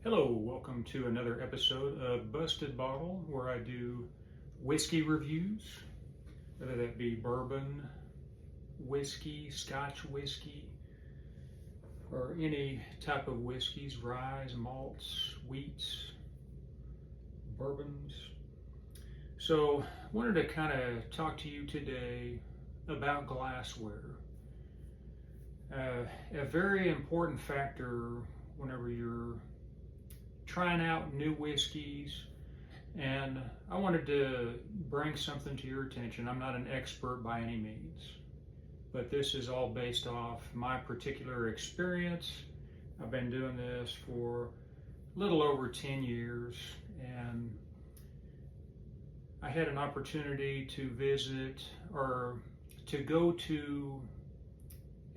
Hello, welcome to another episode of Busted Bottle, where I do whiskey reviews, whether that be bourbon, whiskey, Scotch whiskey, or any type of whiskeys, rye, malts, wheats, bourbons. So I wanted to kind of talk to you today about glassware. A very important factor whenever you're trying out new whiskeys, and I wanted to bring something to your attention. I'm not an expert by any means, but this is all based off my particular experience. I've been doing this for a little over 10 years, and I had an opportunity to visit or to go to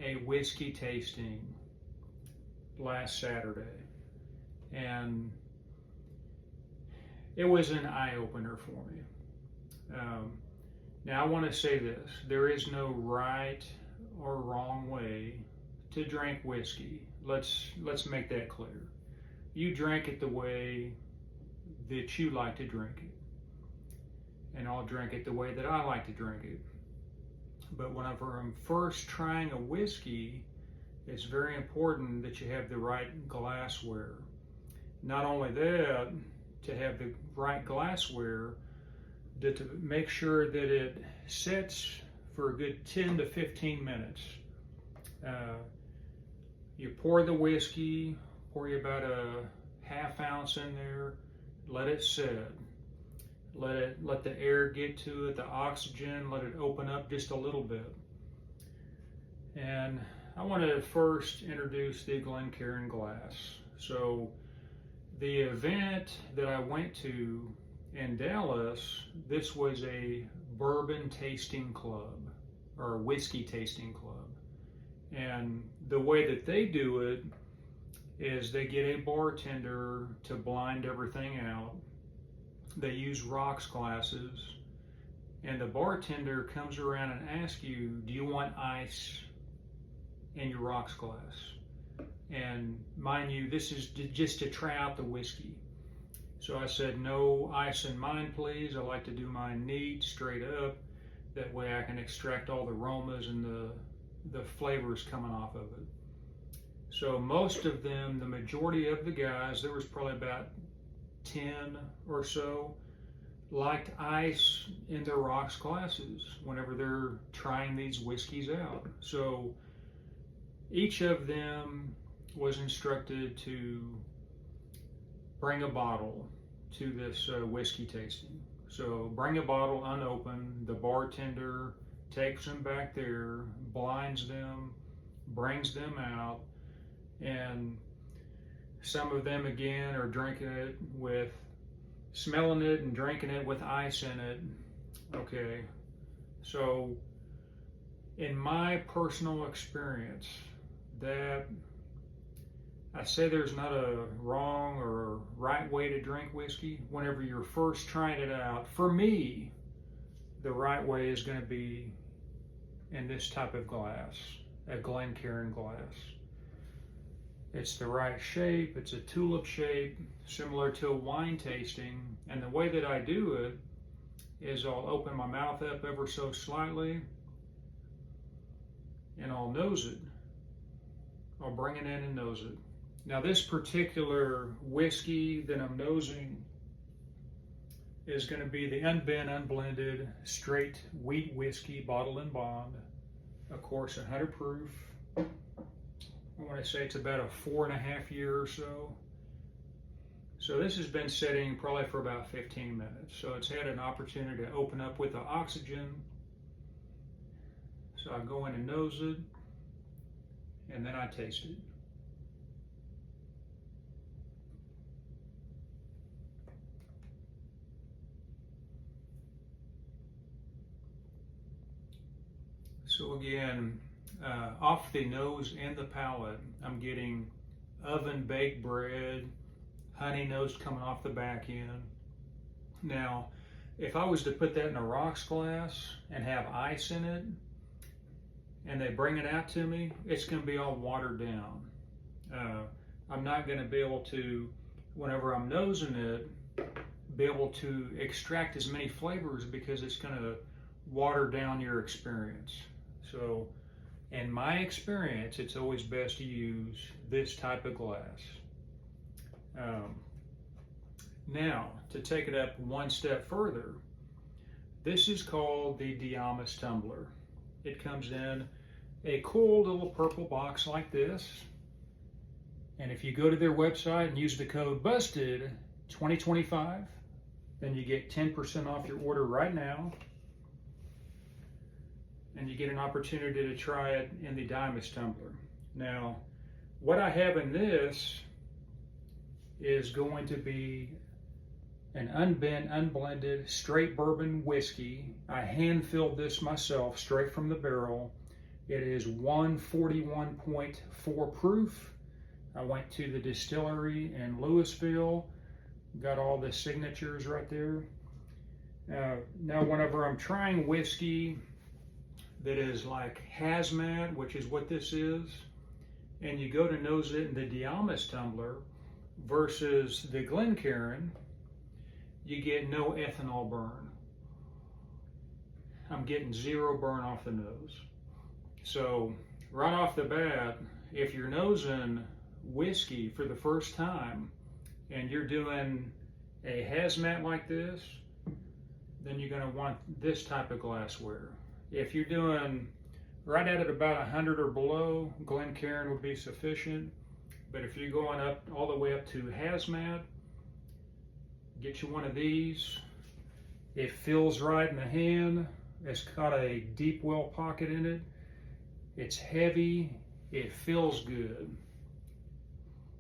a whiskey tasting last Saturday. And it was an eye-opener for me. Now I want to say this: there is no right or wrong way to drink whiskey. Let's make that clear. You drink it the way that you like to drink it, and I'll drink it the way that I like to drink it. But whenever I'm first trying a whiskey, it's very important that you have the right glassware. Not only that, to have the right glassware, to make sure that it sits for a good 10 to 15 minutes. You pour the whiskey, pour you about a half ounce in there, let it sit. Let the air get to it, the oxygen, let it open up just a little bit. And I want to first introduce the Glencairn glass. So the event that I went to in Dallas, this was a bourbon tasting club or a whiskey tasting club. And the way that they do it is they get a bartender to blind everything out. They use rocks glasses, and the bartender comes around and asks you, do you want ice in your rocks glass? And mind you, this is just to try out the whiskey. So I said, no ice in mine, please. I like to do mine neat, straight up. That way I can extract all the aromas and the flavors coming off of it. So most of them, the majority of the guys, there was probably about 10 or so, liked ice in their rocks glasses whenever they're trying these whiskeys out. So each of them was instructed to bring a bottle to this whiskey tasting. So bring a bottle unopened. The bartender takes them back there, blinds them, brings them out, and some of them again are drinking it with, smelling it and drinking it with ice in it. Okay, so in my personal experience, that I say there's not a wrong or right way to drink whiskey. Whenever you're first trying it out, for me, the right way is going to be in this type of glass, a Glencairn glass. It's the right shape, it's a tulip shape, similar to a wine tasting. And the way that I do it is I'll open my mouth up ever so slightly, and I'll nose it. I'll bring it in and nose it. Now this particular whiskey that I'm nosing is going to be the unbent, unblended, straight wheat whiskey, bottled and bond. Of course, 100 proof. I want to say it's about a 4.5 year or so. So this has been sitting probably for about 15 minutes. So it's had an opportunity to open up with the oxygen. So I go in and nose it, and then I taste it. So again, off the nose and the palate, I'm getting oven baked bread, honey nose coming off the back end. Now, if I was to put that in a rocks glass and have ice in it, and they bring it out to me, it's going to be all watered down. I'm not going to be able to whenever I'm nosing it, be able to extract as many flavors, because it's going to water down your experience. So in my experience, it's always best to use this type of glass. Now, to take it up one step further, this is called the Diamas tumbler. It comes in a cool little purple box like this. And if you go to their website and use the code BUSTED2025, then you get 10% off your order right now. And you get an opportunity to try it in the Diamas tumbler. Now, what I have in this is going to be an unbent, unblended, straight bourbon whiskey. I hand-filled this myself, straight from the barrel. It is 141.4 proof. I went to the distillery in Louisville, got all the signatures right there. Now, whenever I'm trying whiskey that is like hazmat, which is what this is, and you go to nose it in the Diamas tumbler versus the Glencairn, you get no ethanol burn. I'm getting zero burn off the nose. So right off the bat, if you're nosing whiskey for the first time and you're doing a hazmat like this, then you're going to want this type of glassware. If you're doing right at about 100 or below, Glencairn would be sufficient. But if you're going up all the way up to hazmat, get you one of these. It feels right in the hand. It's got a deep well pocket in it. It's heavy. It feels good.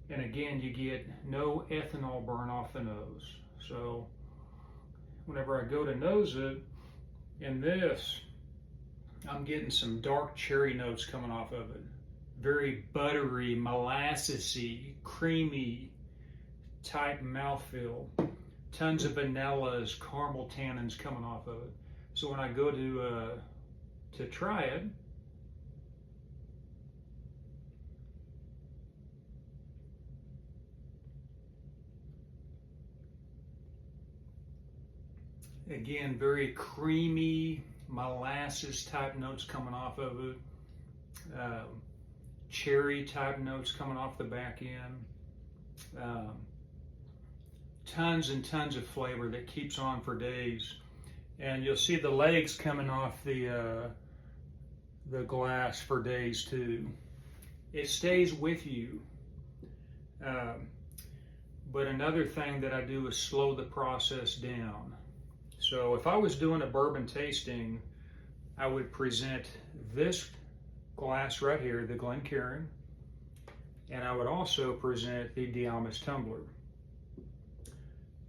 And again, you get no ethanol burn off the nose. So whenever I go to nose it, in this, I'm getting some dark cherry notes coming off of it. Very buttery, molassesy, creamy type mouthfeel. Tons of vanillas, caramel tannins coming off of it. So when I go to try it, again, very creamy, molasses type notes coming off of it. Cherry type notes coming off the back end. Tons and tons of flavor that keeps on for days. And you'll see the legs coming off the glass for days too. It stays with you. But another thing that I do is slow the process down. So if I was doing a bourbon tasting, I would present this glass right here, the Glencairn, and I would also present the Diamas tumbler.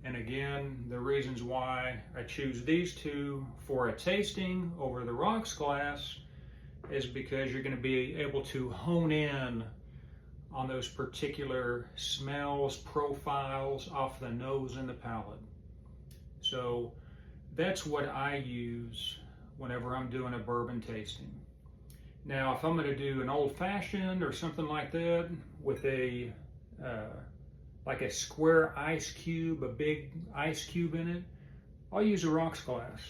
And again, the reasons why I choose these two for a tasting over the rocks glass is because you're going to be able to hone in on those particular smells, profiles off the nose and the palate. So that's what I use whenever I'm doing a bourbon tasting. Now, if I'm going to do an old-fashioned or something like that with a like a square ice cube, a big ice cube in it, I'll use a rocks glass.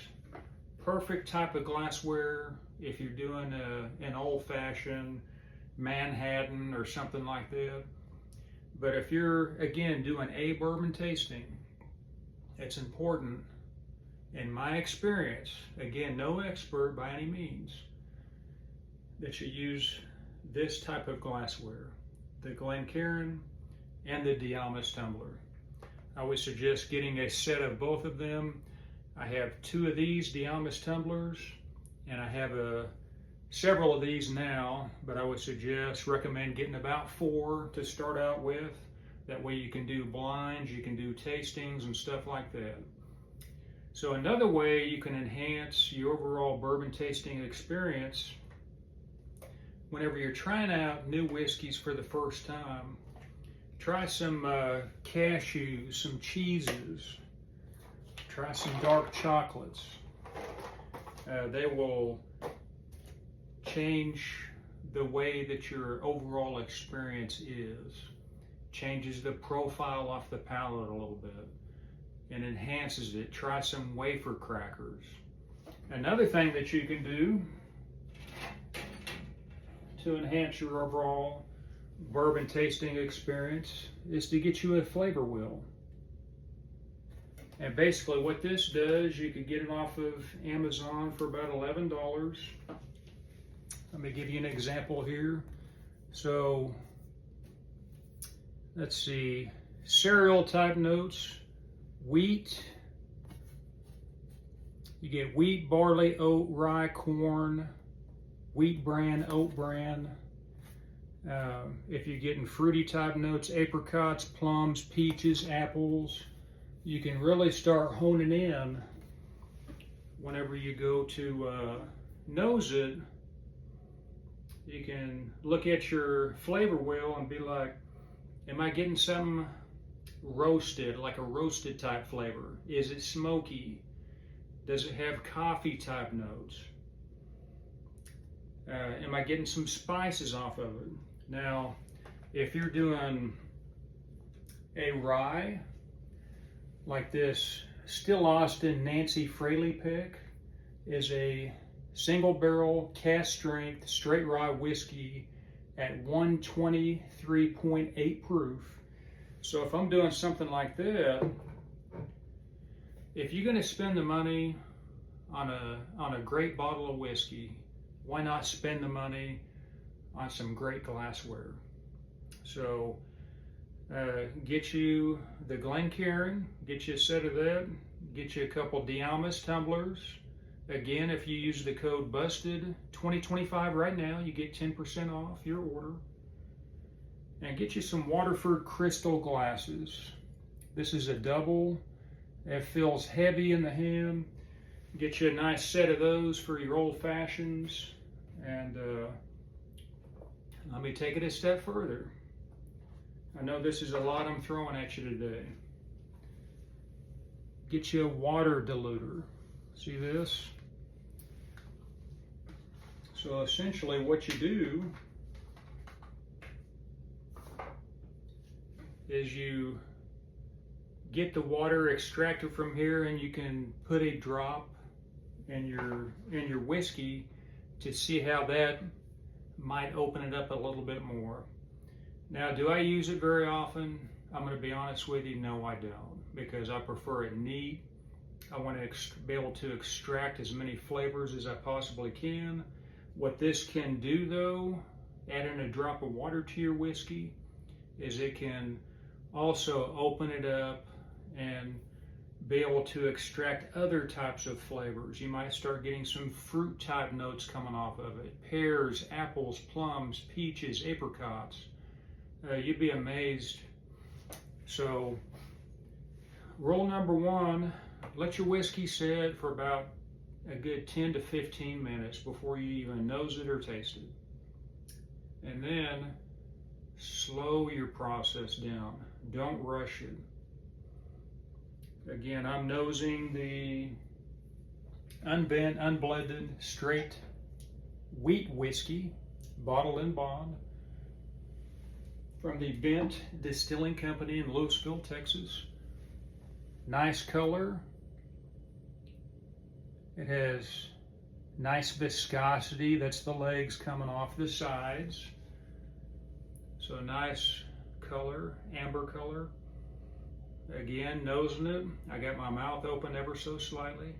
Perfect type of glassware if you're doing an old-fashioned Manhattan or something like that. But if you're, again, doing a bourbon tasting, it's important, in my experience, again, no expert by any means, that you use this type of glassware, the Glencairn and the Diamas tumbler. I would suggest getting a set of both of them. I have two of these Diamas tumblers, and I have several of these now, but I would recommend getting about 4 to start out with. That way you can do blinds, you can do tastings and stuff like that. So another way you can enhance your overall bourbon tasting experience, whenever you're trying out new whiskeys for the first time, try some cashews, some cheeses, try some dark chocolates. They will change the way that your overall experience is. changes the profile off the palate a little bit, and enhances it. Try some wafer crackers. Another thing that you can do to enhance your overall bourbon tasting experience is to get you a flavor wheel. And basically what this does, you can get it off of Amazon for about $11. Let me give you an example here. So let's see, cereal type notes, wheat. You get wheat, barley, oat, rye, corn, wheat bran, oat bran. If you're getting fruity type notes, apricots, plums, peaches, apples, you can really start honing in whenever you go to nose it. You can look at your flavor wheel and be like, am I getting something roasted, like a roasted type flavor? Is it smoky? Does it have coffee type notes? Am I getting some spices off of it? Now, if you're doing a rye, like this Still Austin Nancy Fraley pick is a single barrel cast strength straight rye whiskey at 123.8 proof. So if I'm doing something like that, if you're going to spend the money on a great bottle of whiskey, why not spend the money on some great glassware? So get you the Glencairn, get you a set of that, get you a couple Diamas tumblers. Again, if you use the code BUSTED2025 right now, you get 10% off your order. And get you some Waterford crystal glasses. This is a double. It feels heavy in the hand. Get you a nice set of those for your old fashions. And let me take it a step further. I know this is a lot I'm throwing at you today. Get you a water diluter. See this? So essentially what you do is you get the water extracted from here, and you can put a drop in your whiskey to see how that might open it up a little bit more. Now, do I use it very often? I'm going to be honest with you, no I don't, because I prefer it neat. I want to be able to extract as many flavors as I possibly can. What this can do though, adding a drop of water to your whiskey, is it can also open it up and be able to extract other types of flavors. You might start getting some fruit type notes coming off of it. Pears, apples, plums, peaches, apricots. You'd be amazed. So rule number one, let your whiskey sit for about a good 10 to 15 minutes before you even nose it or taste it. And then slow your process down. Don't rush it. Again, I'm nosing the unbent, unblended, straight wheat whiskey, bottled and bond, from the Bent Distilling Company in Louisville, Texas. Nice color. It has nice viscosity. That's the legs coming off the sides. So nice color, amber color. Again, nosing it. I got my mouth open ever so slightly.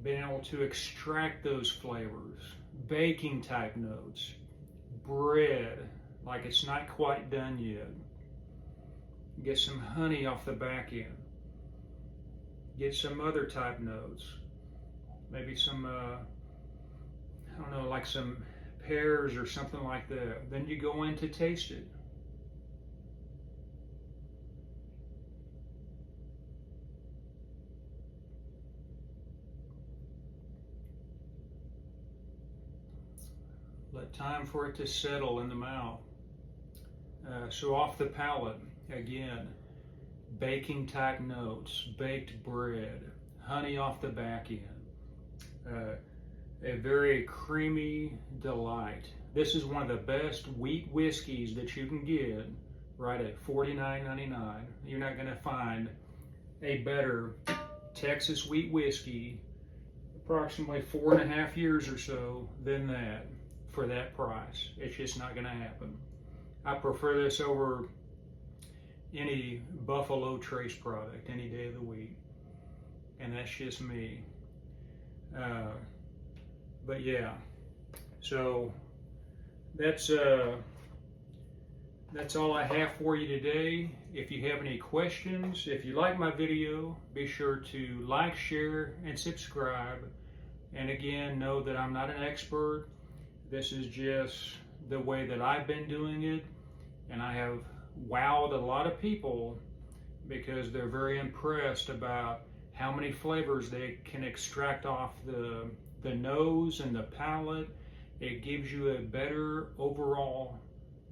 Being able to extract those flavors. Baking type notes. Bread, like it's not quite done yet. Get some honey off the back end. Get some other type notes. Maybe some, I don't know, like some pears or something like that. Then you go in to taste it. Let time for it to settle in the mouth. So off the palate, again, baking type notes, baked bread, honey off the back end. A very creamy delight. This is one of the best wheat whiskeys that you can get, right at $49.99. You're not going to find a better Texas wheat whiskey, approximately 4.5 years or so, than that for that price. It's just not going to happen. I prefer this over any Buffalo Trace product any day of the week, and that's just me. But yeah, so that's all I have for you today. If you have any questions, if you like my video, be sure to like, share, and subscribe. And again, know that I'm not an expert. This is just the way that I've been doing it, and I have wowed a lot of people because they're very impressed about how many flavors they can extract off the nose and the palate. It gives you a better overall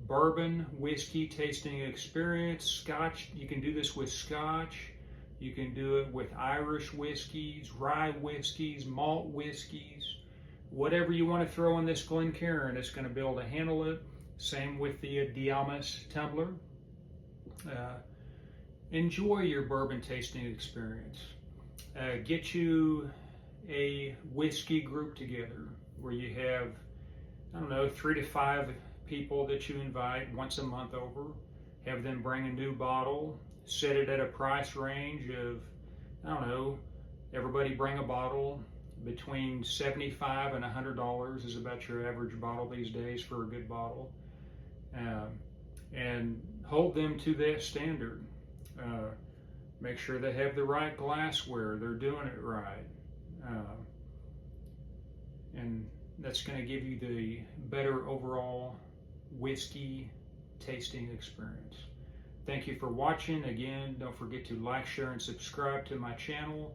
bourbon whiskey tasting experience. Scotch, you can do this with Scotch. You can do it with Irish whiskeys, rye whiskeys, malt whiskeys. Whatever you want to throw in this Glencairn, it's going to be able to handle it. Same with the Diamas tumbler. Enjoy your bourbon tasting experience. Get you a whiskey group together where you have, I don't know, 3 to 5 people that you invite once a month over. Have them bring a new bottle, set it at a price range of, I don't know, everybody bring a bottle. Between $75 and $100 is about your average bottle these days for a good bottle. And hold them to that standard. Make sure they have the right glassware, they're doing it right. And that's going to give you the better overall whiskey tasting experience. Thank you for watching. Again, don't forget to like, share, and subscribe to my channel.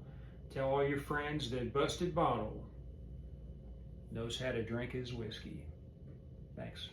Tell all your friends that Busted Bottle knows how to drink his whiskey. Thanks.